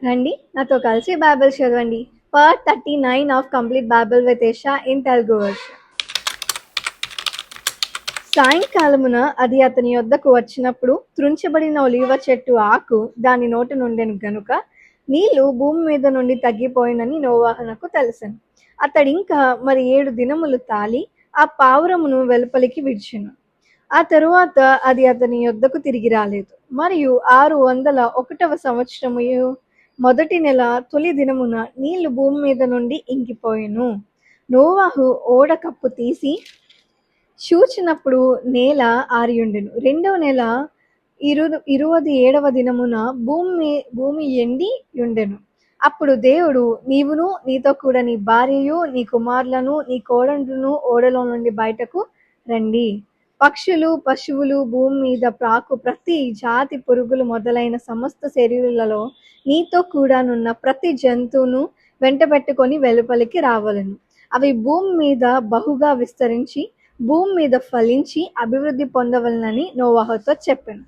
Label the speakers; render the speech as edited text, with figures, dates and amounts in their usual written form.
Speaker 1: రండి నాతో కలిసి బైబిల్ చదవండి. Part 39 of complete Bible with Esha in Telugu version. సాయంకాలమున అది అతని యొద్దకు వచ్చినప్పుడు త్రుంచబడిన ఒలీవ చెట్టు ఆకు దాని నోటి నుండెను గనుక నీళ్లు భూమి మీద నుండి తగ్గిపోయినని నోవాహునకు తెలుసెను. అతడింకా మరి 7 దినములు తాలి ఆ పావురమును వెలుపలికి విడిచెను. ఆ తరువాత అది అతని యొద్దకు తిరిగి రాలేదు. మరియు 601వ సంవత్సరము మొదటి నెల తొలి దినమున నీళ్లు భూమి మీద నుండి ఇంకిపోయెను. నోవాహు ఓడ కప్పు తీసి చూచినప్పుడు నేల ఆరియుండెను. రెండవ నెల 27వ దినమున భూమి ఎండి యుండెను. అప్పుడు దేవుడు, నీవును నీతో కూడా నీ భార్యయు నీ కుమారులను నీ కోడండ్రును ఓడలో నుండి బయటకు రండి. పక్షులు పశువులు భూమి మీద ప్రాకు ప్రతి జాతి పురుగులు మొదలైన సమస్త శరీరులలో నీతో కూడానున్న ప్రతి జంతువును వెంటబెట్టుకొని వెలుపలికి రావలెను. అవి భూమి మీద బహుగా విస్తరించి భూమి మీద ఫలించి అభివృద్ధి పొందవలనని నోవాహుతో చెప్పెను.